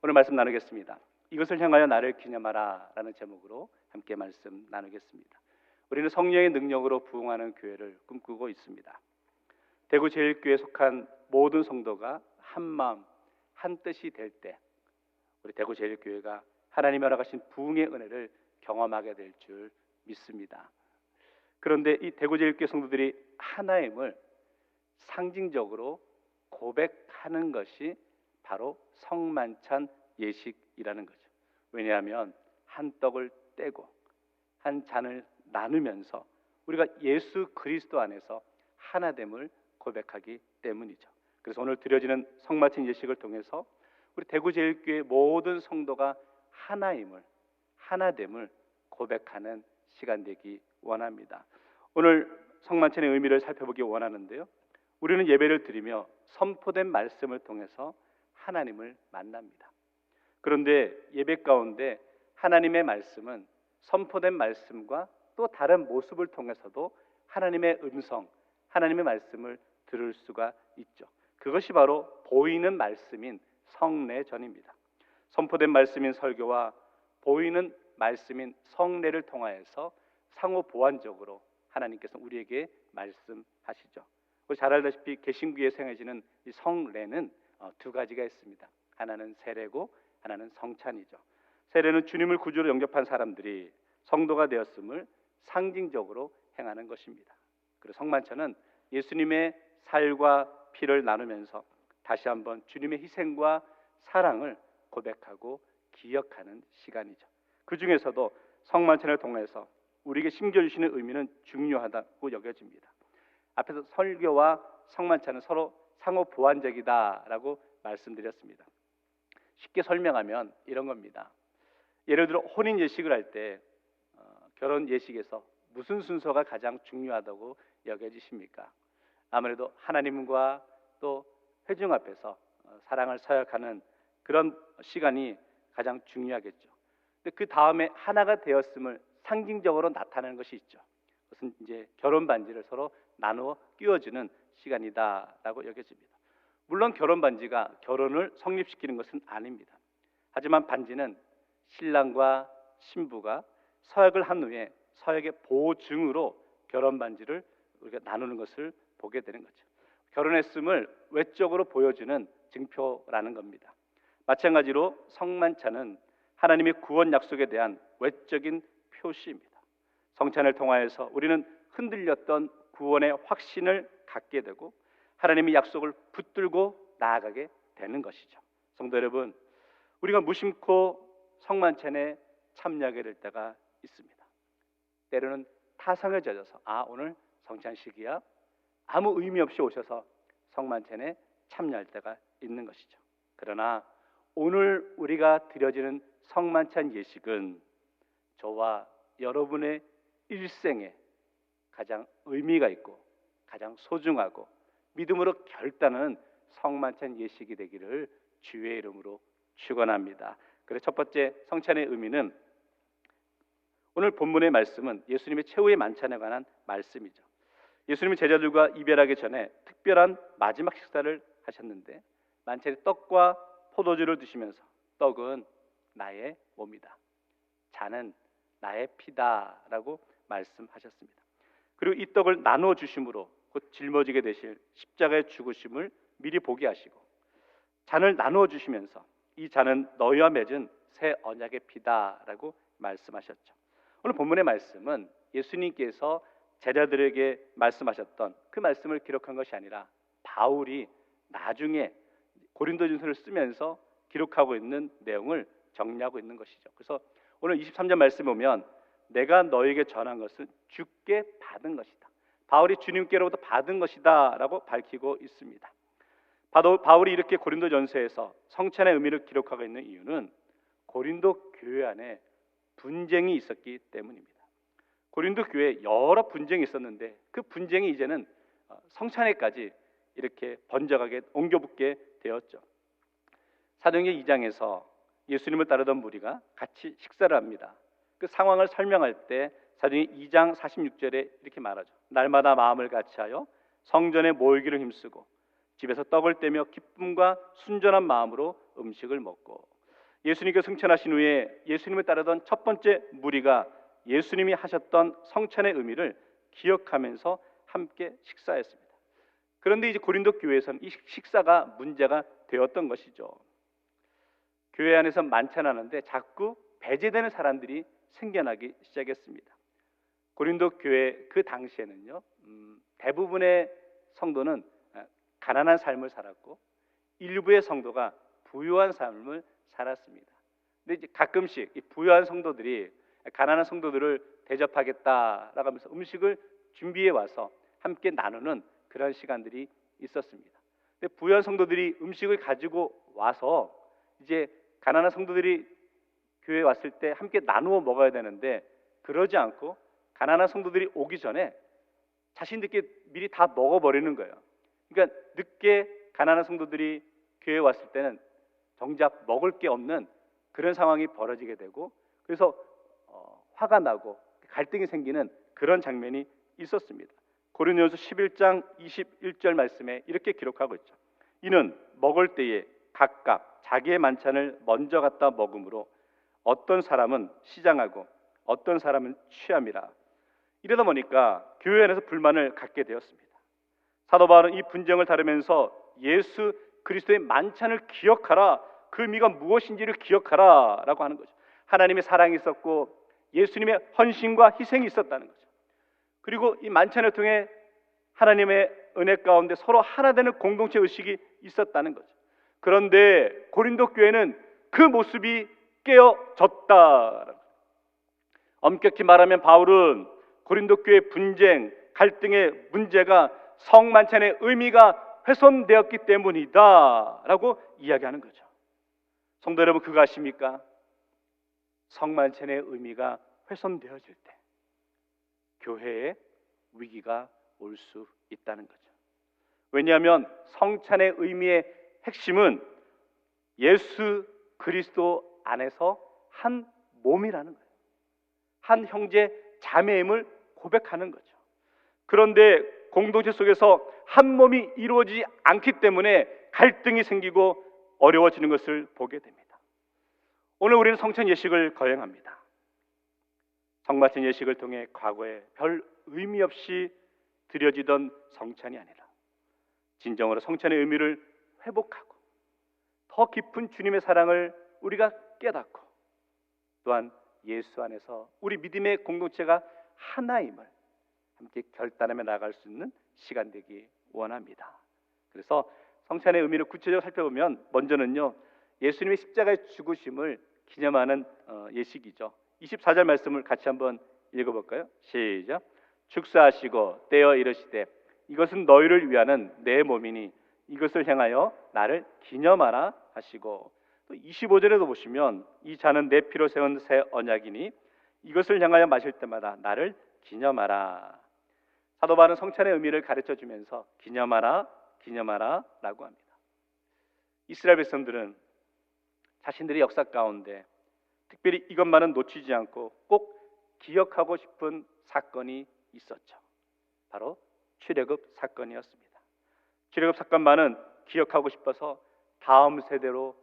오늘 말씀 나누겠습니다. 이것을 향하여 나를 기념하라 라는 제목으로 함께 말씀 나누겠습니다. 우리는 성령의 능력으로 부흥하는 교회를 꿈꾸고 있습니다. 대구 제일교회에 속한 모든 성도가 한 마음 한 뜻이 될 때 우리 대구 제일교회가 하나님이 허락하신 부흥의 은혜를 경험하게 될 줄 믿습니다. 그런데 이 대구 제일교회 성도들이 하나임을 상징적으로 고백하는 것이 바로 성만찬 예식이라는 거죠. 왜냐하면 한 떡을 떼고 한 잔을 나누면서 우리가 예수 그리스도 안에서 하나됨을 고백하기 때문이죠. 그래서 오늘 드려지는 성만찬 예식을 통해서 우리 대구제일교회 모든 성도가 하나임을, 하나됨을 고백하는 시간 되기 원합니다. 오늘 성만찬의 의미를 살펴보기 원하는데요, 우리는 예배를 드리며 선포된 말씀을 통해서 하나님을 만납니다. 그런데 예배 가운데 하나님의 말씀은 선포된 말씀과 또 다른 모습을 통해서도 하나님의 음성, 하나님의 말씀을 들을 수가 있죠. 그것이 바로 보이는 말씀인 성례전입니다. 선포된 말씀인 설교와 보이는 말씀인 성례를 통하여서 상호 보완적으로 하나님께서 우리에게 말씀하시죠. 우리 잘 알다시피 개신교에 생해지는 이 성례는 두 가지가 있습니다. 하나는 세례고 하나는 성찬이죠. 세례는 주님을 구주로 영접한 사람들이 성도가 되었음을 상징적으로 행하는 것입니다. 그리고 성만찬은 예수님의 살과 피를 나누면서 다시 한번 주님의 희생과 사랑을 고백하고 기억하는 시간이죠. 그 중에서도 성만찬을 통해서 우리에게 심겨주시는 의미는 중요하다고 여겨집니다. 앞에서 설교와 성만찬은 서로 상호 보완적이다라고 말씀드렸습니다. 쉽게 설명하면 이런 겁니다. 예를 들어 혼인 예식을 할 때 결혼 예식에서 무슨 순서가 가장 중요하다고 여겨지십니까? 아무래도 하나님과 또 회중 앞에서 사랑을 서약하는 그런 시간이 가장 중요하겠죠. 근데 그 다음에 하나가 되었음을 상징적으로 나타내는 것이 있죠. 그것은 이제 결혼 반지를 서로 나누어 끼워주는 시간이다라고 여겨집니다. 물론 결혼 반지가 결혼을 성립시키는 것은 아닙니다. 하지만 반지는 신랑과 신부가 서약을 한 후에 서약의 보증으로 결혼 반지를 우리가 나누는 것을 보게 되는 거죠. 결혼했음을 외적으로 보여주는 증표라는 겁니다. 마찬가지로 성만찬은 하나님의 구원 약속에 대한 외적인 표시입니다. 성찬을 통하여서 우리는 흔들렸던 구원의 확신을 갖게 되고 하나님의 약속을 붙들고 나아가게 되는 것이죠. 성도 여러분, 우리가 무심코 성만찬에 참여하게 될 때가 있습니다. 때로는 타성에 젖어서 오늘 성찬식이야? 아무 의미 없이 오셔서 성만찬에 참여할 때가 있는 것이죠. 그러나 오늘 우리가 드려지는 성만찬 예식은 저와 여러분의 일생에 가장 의미가 있고 가장 소중하고 믿음으로 결단하는 성만찬 예식이 되기를 주의 이름으로 축원합니다. 그래서 첫 번째 성찬의 의미는 오늘 본문의 말씀은 예수님의 최후의 만찬에 관한 말씀이죠. 예수님은 제자들과 이별하기 전에 특별한 마지막 식사를 하셨는데 만찬에 떡과 포도주를 드시면서 떡은 나의 몸이다, 잔은 나의 피다라고 말씀하셨습니다. 그리고 이 떡을 나누어 주심으로 곧 짊어지게 되실 십자가의 죽으심을 미리 보게 하시고 잔을 나누어 주시면서 이 잔은 너희와 맺은 새 언약의 피다라고 말씀하셨죠. 오늘 본문의 말씀은 예수님께서 제자들에게 말씀하셨던 그 말씀을 기록한 것이 아니라 바울이 나중에 고린도전서를 쓰면서 기록하고 있는 내용을 정리하고 있는 것이죠. 그래서 오늘 23절 말씀 보면 내가 너에게 전한 것은 주께 받은 것이다, 바울이 주님께로부터 받은 것이다 라고 밝히고 있습니다. 바울이 이렇게 고린도전서에서 성찬의 의미를 기록하고 있는 이유는 고린도 교회 안에 분쟁이 있었기 때문입니다. 고린도 교회에 여러 분쟁이 있었는데 그 분쟁이 이제는 성찬회까지 이렇게 번져가게 옮겨붙게 되었죠. 사도행전 2장에서 예수님을 따르던 무리가 같이 식사를 합니다. 그 상황을 설명할 때 사도행전 2장 46절에 이렇게 말하죠. 날마다 마음을 같이하여 성전에 모이기를 힘쓰고 집에서 떡을 떼며 기쁨과 순전한 마음으로 음식을 먹고. 예수님께 승천하신 후에 예수님을 따르던 첫 번째 무리가 예수님이 하셨던 성찬의 의미를 기억하면서 함께 식사했습니다. 그런데 이제 고린도 교회에서는 이 식사가 문제가 되었던 것이죠. 교회 안에서 만찬하는데 자꾸 배제되는 사람들이 생겨나기 시작했습니다. 고린도 교회 그 당시에는요, 대부분의 성도는 가난한 삶을 살았고 일부의 성도가 부유한 삶을 살았습니다. 근데 이제 가끔씩 이 부유한 성도들이 가난한 성도들을 대접하겠다라고 하면서 음식을 준비해 와서 함께 나누는 그런 시간들이 있었습니다. 근데 부유한 성도들이 음식을 가지고 와서 이제 가난한 성도들이 교회에 왔을 때 함께 나누어 먹어야 되는데 그러지 않고 가난한 성도들이 오기 전에 자신들께 미리 다 먹어버리는 거예요. 그러니까 늦게 가난한 성도들이 교회에 왔을 때는 정작 먹을 게 없는 그런 상황이 벌어지게 되고 그래서 화가 나고 갈등이 생기는 그런 장면이 있었습니다. 고린도전서 11장 21절 말씀에 이렇게 기록하고 있죠. 이는 먹을 때에 각각 자기의 만찬을 먼저 갖다 먹음으로 어떤 사람은 시장하고 어떤 사람은 취함이라. 이러다 보니까 교회 안에서 불만을 갖게 되었습니다. 사도 바울은 이 분쟁을 다루면서 예수 그리스도의 만찬을 기억하라, 그 의미가 무엇인지를 기억하라 라고 하는 거죠. 하나님의 사랑이 있었고 예수님의 헌신과 희생이 있었다는 거죠. 그리고 이 만찬을 통해 하나님의 은혜 가운데 서로 하나 되는 공동체 의식이 있었다는 거죠. 그런데 고린도 교회는 그 모습이 깨어졌다. 엄격히 말하면 바울은 고린도 교회의 분쟁, 갈등의 문제가 성만찬의 의미가 훼손되었기 때문이다 라고 이야기하는 거죠. 성도 여러분, 그거 아십니까? 성만찬의 의미가 훼손되어질 때 교회에 위기가 올 수 있다는 거죠. 왜냐하면 성찬의 의미의 핵심은 예수 그리스도 안에서 한 몸이라는 거예요. 한 형제 자매임을 고백하는 거죠. 그런데 공동체 속에서 한 몸이 이루어지지 않기 때문에 갈등이 생기고 어려워지는 것을 보게 됩니다. 오늘 우리는 성찬 예식을 거행합니다. 성만찬 예식을 통해 과거에 별 의미 없이 드려지던 성찬이 아니라 진정으로 성찬의 의미를 회복하고 더 깊은 주님의 사랑을 우리가 깨닫고 또한 예수 안에서 우리 믿음의 공동체가 하나임을 함께 결단하며 나아갈 수 있는 시간 되기 원합니다. 그래서 성찬의 의미를 구체적으로 살펴보면 먼저는요, 예수님의 십자가의 죽으심을 기념하는 예식이죠. 24절 말씀을 같이 한번 읽어볼까요? 시작. 축사하시고 떼어 이르시되 이것은 너희를 위하는 내 몸이니 이것을 향하여 나를 기념하라 하시고, 또 25절에도 보시면 이 잔은 내 피로 세운 새 언약이니 이것을 향하여 마실 때마다 나를 기념하라. 사도 바울은 성찬의 의미를 가르쳐 주면서 기념하라 라고 합니다. 이스라엘 백성들은 자신들의 역사 가운데 특별히 이것만은 놓치지 않고 꼭 기억하고 싶은 사건이 있었죠. 바로 출애굽 사건이었습니다. 출애굽 사건만은 기억하고 싶어서 다음 세대로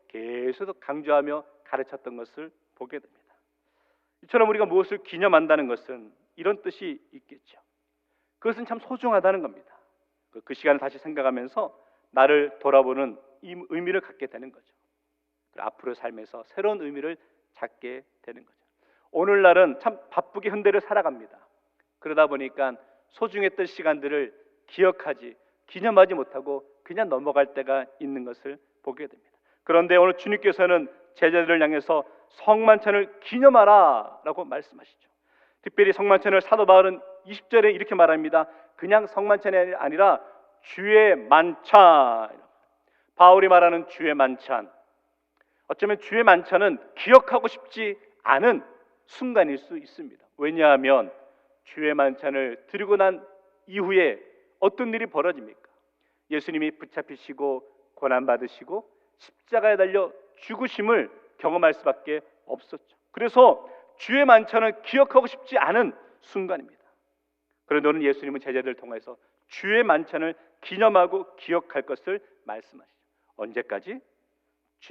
계속 강조하며 가르쳤던 것을 보게 됩니다. 이처럼 우리가 무엇을 기념한다는 것은 이런 뜻이 있겠죠. 그것은 참 소중하다는 겁니다. 그 시간을 다시 생각하면서 나를 돌아보는 이 의미를 갖게 되는 거죠. 앞으로의 삶에서 새로운 의미를 찾게 되는 거죠. 오늘날은 참 바쁘게 현대를 살아갑니다. 그러다 보니까 소중했던 시간들을 기념하지 못하고 그냥 넘어갈 때가 있는 것을 보게 됩니다. 그런데 오늘 주님께서는 제자들을 향해서 성만찬을 기념하라 라고 말씀하시죠. 특별히 성만찬을 사도 바울은 20절에 이렇게 말합니다. 그냥 성만찬이 아니라 주의 만찬. 바울이 말하는 주의 만찬, 어쩌면 주의 만찬은 기억하고 싶지 않은 순간일 수 있습니다. 왜냐하면 주의 만찬을 드리고 난 이후에 어떤 일이 벌어집니까? 예수님이 붙잡히시고 고난받으시고 십자가에 달려 죽으심을 경험할 수밖에 없었죠. 그래서 주의 만찬은 기억하고 싶지 않은 순간입니다. 그런데 오늘 예수님은 제자들을 통해서 주의 만찬을 기념하고 기억할 것을 말씀하시죠. 언제까지?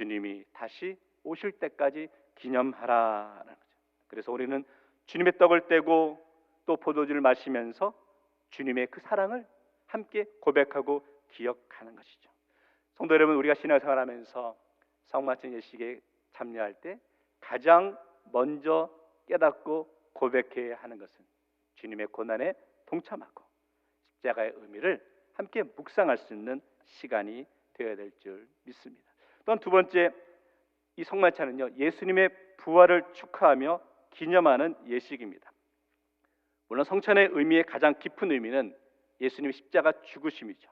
주님이 다시 오실 때까지 기념하라라는 거죠. 그래서 우리는 주님의 떡을 떼고 또 포도주를 마시면서 주님의 그 사랑을 함께 고백하고 기억하는 것이죠. 성도 여러분, 우리가 신앙생활하면서 성만찬 예식에 참여할 때 가장 먼저 깨닫고 고백해야 하는 것은 주님의 고난에 동참하고 십자가의 의미를 함께 묵상할 수 있는 시간이 되어야 될 줄 믿습니다. 또한 두 번째, 이 성만찬은요, 예수님의 부활을 축하하며 기념하는 예식입니다. 물론 성찬의 의미의 가장 깊은 의미는 예수님의 십자가 죽으심이죠.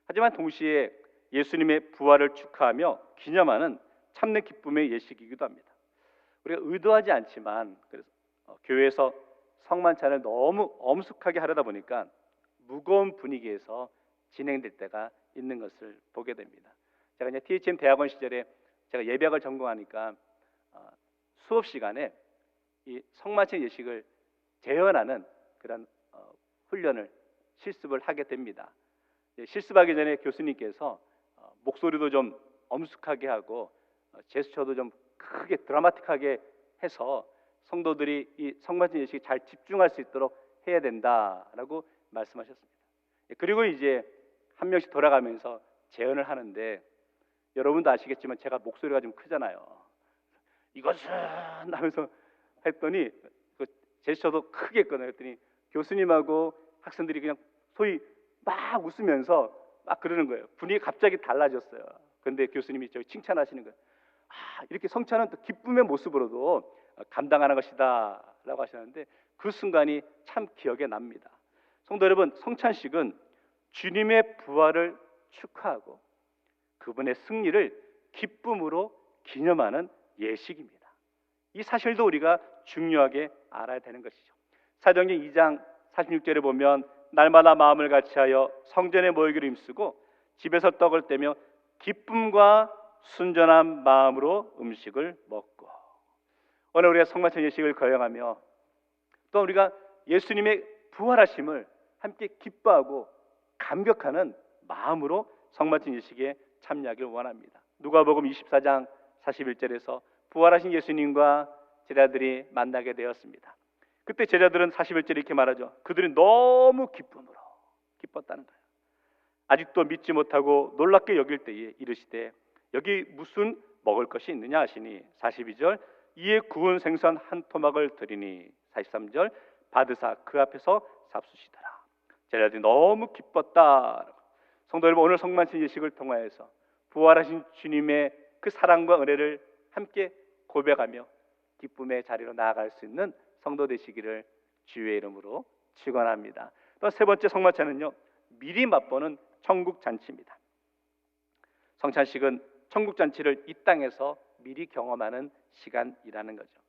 하지만 동시에 예수님의 부활을 축하하며 기념하는 참된 기쁨의 예식이기도 합니다. 우리가 의도하지 않지만 그래서 교회에서 성만찬을 너무 엄숙하게 하려다 보니까 무거운 분위기에서 진행될 때가 있는 것을 보게 됩니다. 제가 이제 THM 대학원 시절에 제가 예배학을 전공하니까 수업 시간에 이 성만찬 예식을 재현하는 그런 훈련을 실습을 하게 됩니다. 실습하기 전에 교수님께서 목소리도 좀 엄숙하게 하고 제스처도 좀 크게 드라마틱하게 해서 성도들이 이 성만찬 예식에 잘 집중할 수 있도록 해야 된다라고 말씀하셨습니다. 그리고 이제 한 명씩 돌아가면서 재연을 하는데 여러분도 아시겠지만 제가 목소리가 좀 크잖아요. 이것은 하면서 했더니 그 제스처도 크게 했거든요. 했더니 교수님하고 학생들이 그냥 소위 막 웃으면서 막 그러는 거예요. 분위기가 갑자기 달라졌어요. 그런데 교수님이 저희 칭찬하시는 거예요. 이렇게 성찬은 또 기쁨의 모습으로도 감당하는 것이다 라고 하셨는데 그 순간이 참 기억에 납니다. 성도 여러분, 성찬식은 주님의 부활을 축하하고 그분의 승리를 기쁨으로 기념하는 예식입니다. 이 사실도 우리가 중요하게 알아야 되는 것이죠. 사도행전 2장 46절에 보면 날마다 마음을 같이하여 성전에 모이기로 힘쓰고 집에서 떡을 떼며 기쁨과 순전한 마음으로 음식을 먹고. 오늘 우리가 성만찬 예식을 거행하며 또 우리가 예수님의 부활하심을 함께 기뻐하고 감격하는 마음으로 성만찬 예식에 참여하기를 원합니다. 누가복음 24장 41절에서 부활하신 예수님과 제자들이 만나게 되었습니다. 그때 제자들은 41절에 이렇게 말하죠. 그들이 너무 기쁨으로 기뻤다는 거예요. 아직도 믿지 못하고 놀랍게 여길 때에 이르시되 여기 무슨 먹을 것이 있느냐 하시니 42절 이에 구운 생선 한 토막을 드리니 43절 받으사 그 앞에서 잡수시더라. 제자들이 너무 기뻤다. 성도 여러분, 오늘 성만찬 예식을 통하여서 부활하신 주님의 그 사랑과 은혜를 함께 고백하며 기쁨의 자리로 나아갈 수 있는 성도 되시기를 주의 이름으로 축원합니다. 또 세 번째 성만찬은요, 미리 맛보는 천국 잔치입니다. 성찬식은 천국 잔치를 이 땅에서 미리 경험하는 시간이라는 거죠.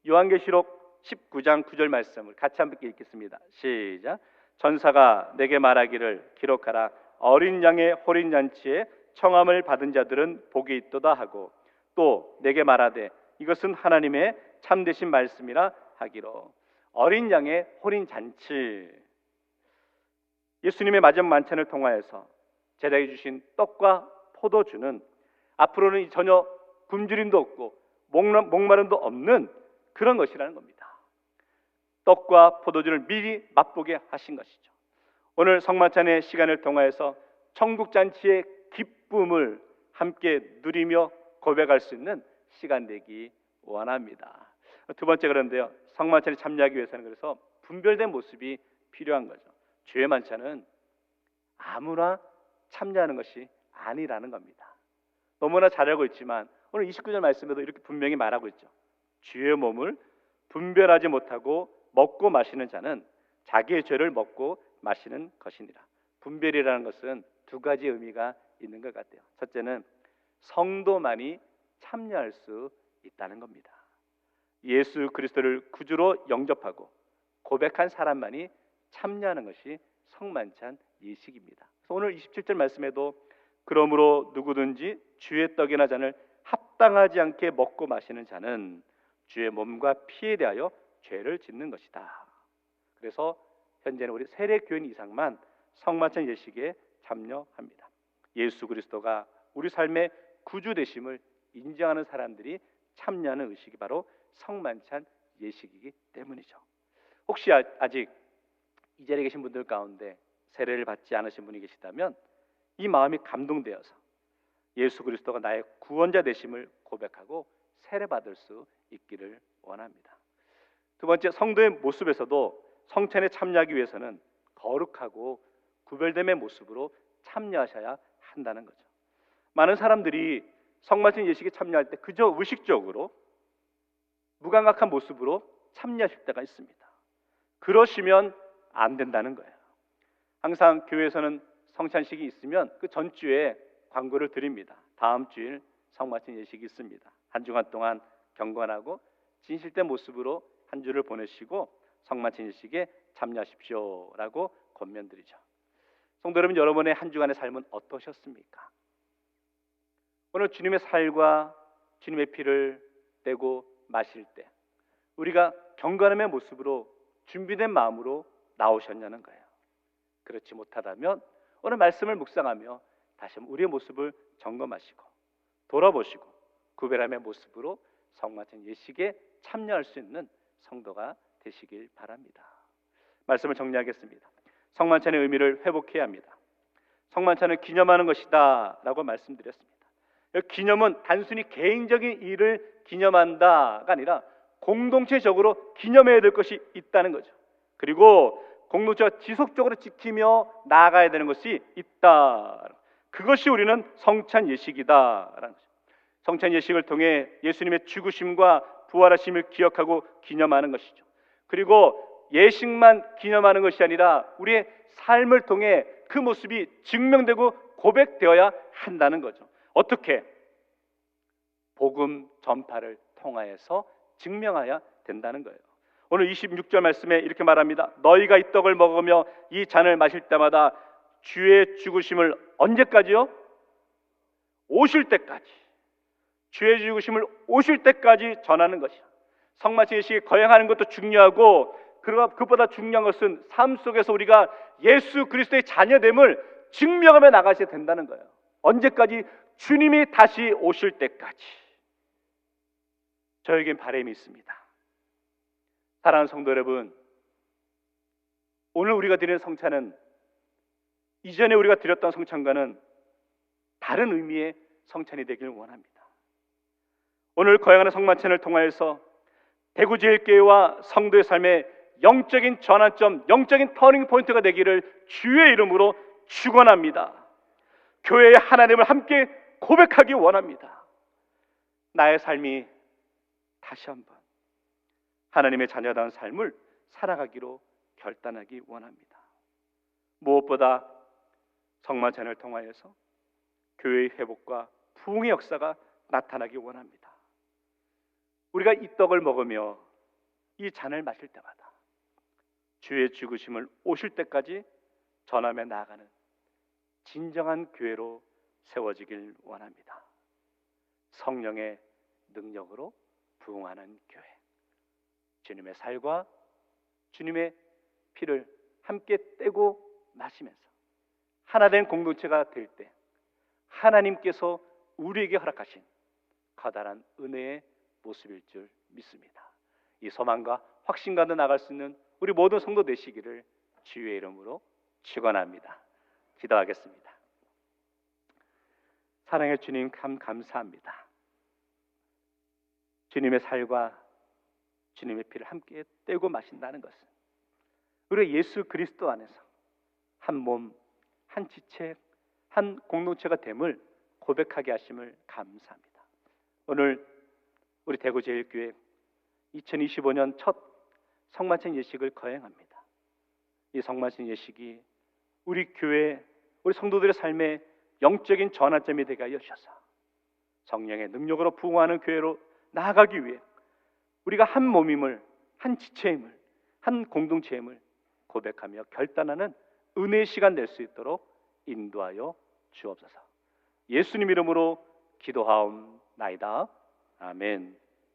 요한계시록 19장 9절 말씀을 같이 함께 읽겠습니다. 시작. 전사가 내게 말하기를 기록하라. 어린 양의 호린 잔치에 청함을 받은 자들은 복이 있도다 하고 또 내게 말하되 이것은 하나님의 참되신 말씀이라 하기로. 어린 양의 호린 잔치, 예수님의 마지막 만찬을 통하여서 제자에게 주신 떡과 포도주는 앞으로는 전혀 굶주림도 없고 목마름도 없는 그런 것이라는 겁니다. 떡과 포도주를 미리 맛보게 하신 것이죠. 오늘 성만찬의 시간을 통하여서 천국잔치의 기쁨을 함께 누리며 고백할 수 있는 시간 되기 원합니다. 두 번째, 그런데요, 성만찬에 참여하기 위해서는 그래서 분별된 모습이 필요한 거죠. 주의 만찬은 아무나 참여하는 것이 아니라는 겁니다. 너무나 잘 알고 있지만 오늘 29절 말씀에도 이렇게 분명히 말하고 있죠. 주의 몸을 분별하지 못하고 먹고 마시는 자는 자기의 죄를 먹고 마시는 것이니라. 분별이라는 것은 두 가지 의미가 있는 것 같아요. 첫째는 성도만이 참여할 수 있다는 겁니다. 예수 그리스도를 구주로 영접하고 고백한 사람만이 참여하는 것이 성만찬 예식입니다. 그래서 오늘 27절 말씀에도 그러므로 누구든지 주의 떡이나 잔을 합당하지 않게 먹고 마시는 자는 주의 몸과 피에 대하여 죄를 짓는 것이다. 그래서 현재는 우리 세례교인 이상만 성만찬 예식에 참여합니다. 예수 그리스도가 우리 삶의 구주 되심을 인정하는 사람들이 참여하는 의식이 바로 성만찬 예식이기 때문이죠. 혹시 아직 이 자리에 계신 분들 가운데 세례를 받지 않으신 분이 계시다면 이 마음이 감동되어서 예수 그리스도가 나의 구원자 되심을 고백하고 세례받을 수 있기를 원합니다. 두 번째, 성도의 모습에서도 성찬에 참여하기 위해서는 거룩하고 구별됨의 모습으로 참여하셔야 한다는 거죠. 많은 사람들이 성만찬 예식에 참여할 때 그저 의식적으로 무감각한 모습으로 참여하실 때가 있습니다. 그러시면 안 된다는 거예요. 항상 교회에서는 성찬식이 있으면 그 전주에 광고를 드립니다. 다음 주일 성만찬 예식이 있습니다. 한 주간 동안 경건하고 진실된 모습으로 한 주를 보내시고 성만찬 예식에 참여하십시오라고 권면드리죠. 성도 여러분, 여러분의 한 주간의 삶은 어떠셨습니까? 오늘 주님의 살과 주님의 피를 떼고 마실 때 우리가 경건함의 모습으로 준비된 마음으로 나오셨냐는 거예요. 그렇지 못하다면 오늘 말씀을 묵상하며 다시 한번 우리의 모습을 점검하시고 돌아보시고 구별함의 모습으로 성만찬 예식에 참여할 수 있는 성도가 되시길 바랍니다. 말씀을 정리하겠습니다. 성만찬의 의미를 회복해야 합니다. 성만찬은 기념하는 것이다 라고 말씀드렸습니다. 기념은 단순히 개인적인 일을 기념한다가 아니라 공동체적으로 기념해야 될 것이 있다는 거죠. 그리고 공동체가 지속적으로 지키며 나아가야 되는 것이 있다. 그것이 우리는 성찬 예식이다라는 거죠. 성찬 예식을 통해 예수님의 죽으심과 부활하심을 기억하고 기념하는 것이죠. 그리고 예식만 기념하는 것이 아니라 우리의 삶을 통해 그 모습이 증명되고 고백되어야 한다는 거죠. 어떻게? 복음 전파를 통하여서 증명해야 된다는 거예요. 오늘 26절 말씀에 이렇게 말합니다. 너희가 이 떡을 먹으며 이 잔을 마실 때마다 주의 죽으심을 언제까지요? 오실 때까지. 주의 죽으심을 오실 때까지 전하는 것이야. 성만찬 예식에 거행하는 것도 중요하고 그것보다 중요한 것은 삶 속에서 우리가 예수 그리스도의 자녀됨을 증명하며 나가셔야 된다는 거예요. 언제까지? 주님이 다시 오실 때까지. 저에겐 바람이 있습니다. 사랑하는 성도 여러분, 오늘 우리가 드리는 성찬은 이전에 우리가 드렸던 성찬과는 다른 의미의 성찬이 되기를 원합니다. 오늘 거행하는 성만찬을 통하여서 대구제일교회와 성도의 삶에 영적인 전환점, 영적인 터닝 포인트가 되기를 주의 이름으로 축원합니다. 교회의 하나님을 함께 고백하기 원합니다. 나의 삶이 다시 한번 하나님의 자녀다운 삶을 살아가기로 결단하기 원합니다. 무엇보다 성만찬을 통하여서 교회의 회복과 부흥의 역사가 나타나기 원합니다. 우리가 이 떡을 먹으며 이 잔을 마실 때마다 주의 죽으심을 오실 때까지 전하며 나아가는 진정한 교회로 세워지길 원합니다. 성령의 능력으로 부흥하는 교회, 주님의 살과 주님의 피를 함께 떼고 마시면서 하나된 공동체가 될 때 하나님께서 우리에게 허락하신 커다란 은혜의 모습일 줄 믿습니다. 이 소망과 확신과도 나갈 수 있는 우리 모든 성도 되시기를 주의 이름으로 축원합니다. 기도하겠습니다. 사랑의 주님, 감사합니다. 주님의 살과 주님의 피를 함께 떼고 마신다는 것은 우리가 예수 그리스도 안에서 한 몸, 한 지체, 한 공동체가 됨을 고백하게 하심을 감사합니다. 오늘 우리 대구제일교회 2025년 첫 성만찬 예식을 거행합니다. 이 성만찬 예식이 우리 교회, 우리 성도들의 삶에 영적인 전환점이 되게 하여 주셔서 성령의 능력으로 부흥하는 교회로 나아가기 위해 우리가 한 몸임을, 한 지체임을, 한 공동체임을 고백하며 결단하는 은혜의 시간 될 수 있도록 인도하여 주옵소서. 예수님 이름으로 기도하옵나이다. 아멘.